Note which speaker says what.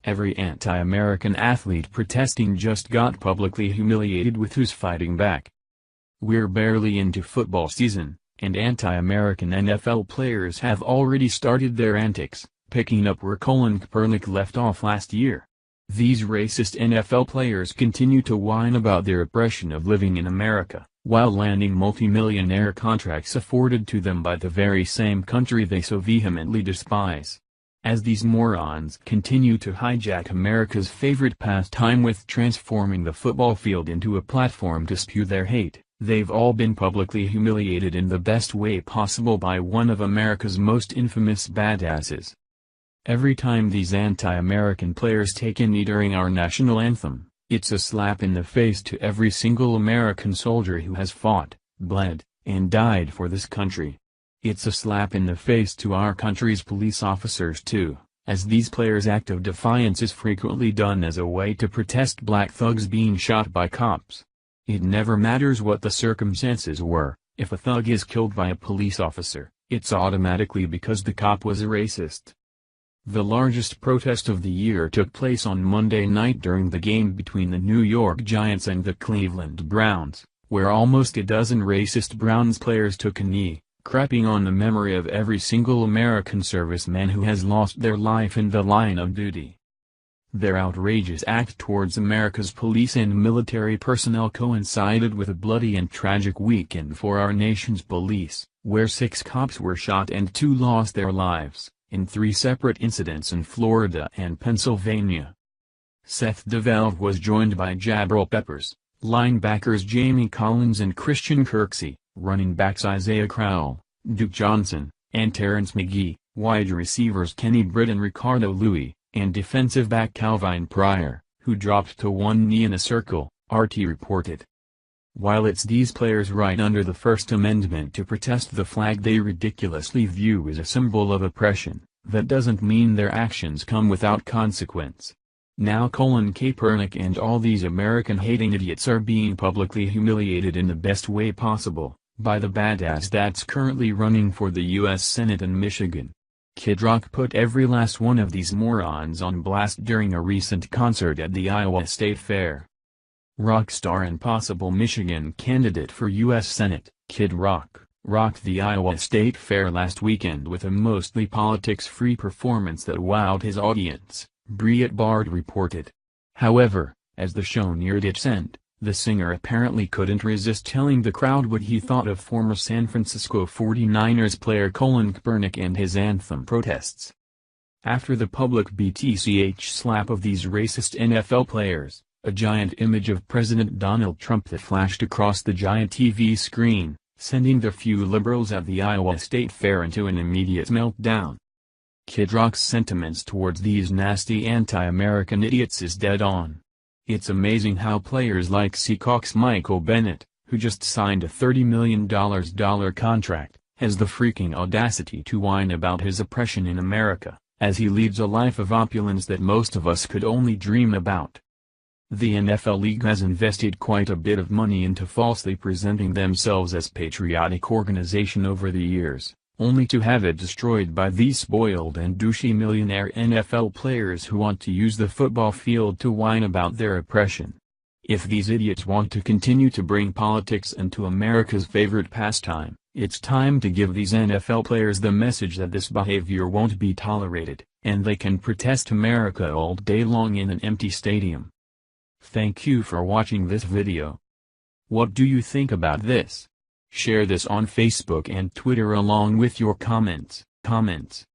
Speaker 1: Every anti-American athlete protesting just got publicly humiliated with who's fighting back. We're barely into football season, and anti-American NFL players have already started their antics, picking up where Colin Kaepernick left off last year. These racist NFL players continue to whine about their oppression of living in America, while landing multi-millionaire contracts afforded to them by the very same country they so vehemently despise. As these morons continue to hijack America's favorite pastime with transforming the football field into a platform to spew their hate, they've all been publicly humiliated in the best way possible by one of America's most infamous badasses. Every time these anti-American players take a knee during our national anthem, it's a slap in the face to every single American soldier who has fought, bled, and died for this country. It's a slap in the face to our country's police officers too, as these players' act of defiance is frequently done as a way to protest black thugs being shot by cops. It never matters what the circumstances were. If a thug is killed by a police officer, it's automatically because the cop was a racist. The largest protest of the year took place on Monday night during the game between the New York Giants and the Cleveland Browns, where almost a dozen racist Browns players took a knee, crapping on the memory of every single American serviceman who has lost their life in the line of duty. Their outrageous act towards America's police and military personnel coincided with a bloody and tragic weekend for our nation's police, where 6 cops were shot and 2 lost their lives, in 3 separate incidents in Florida and Pennsylvania. Seth DeValve was joined by Jabril Peppers, linebackers Jamie Collins and Christian Kirksey, running backs Isaiah Crowell, Duke Johnson, and Terrence McGee, wide receivers Kenny Britt and Ricardo Louis, and defensive back Calvin Pryor, who dropped to one knee in a circle, RT reported. While it's these players' right under the First Amendment to protest the flag they ridiculously view as a symbol of oppression, that doesn't mean their actions come without consequence. Now Colin Kaepernick and all these American-hating idiots are being publicly humiliated in the best way possible, by the badass that's currently running for the U.S. Senate in Michigan. Kid Rock put every last one of these morons on blast during a recent concert at the Iowa State Fair. Rock star and possible Michigan candidate for U.S. Senate, Kid Rock, rocked the Iowa State Fair last weekend with a mostly politics-free performance that wowed his audience, Breitbart Bard reported. However, as the show neared its end, the singer apparently couldn't resist telling the crowd what he thought of former San Francisco 49ers player Colin Kaepernick and his anthem protests. After the public BTCH slap of these racist NFL players, a giant image of President Donald Trump that flashed across the giant TV screen, sending the few liberals at the Iowa State Fair into an immediate meltdown. Kid Rock's sentiments towards these nasty anti-American idiots is dead on. It's amazing how players like Seahawks Michael Bennett, who just signed a $30 million contract, has the freaking audacity to whine about his oppression in America, as he leads a life of opulence that most of us could only dream about. The NFL League has invested quite a bit of money into falsely presenting themselves as patriotic organization over the years, only to have it destroyed by these spoiled and douchey millionaire NFL players who want to use the football field to whine about their oppression. If these idiots want to continue to bring politics into America's favorite pastime, it's time to give these NFL players the message that this behavior won't be tolerated, and they can protest America all day long in an empty stadium. Thank you for watching this video. What do you think about this? Share this on Facebook and Twitter along with your comments.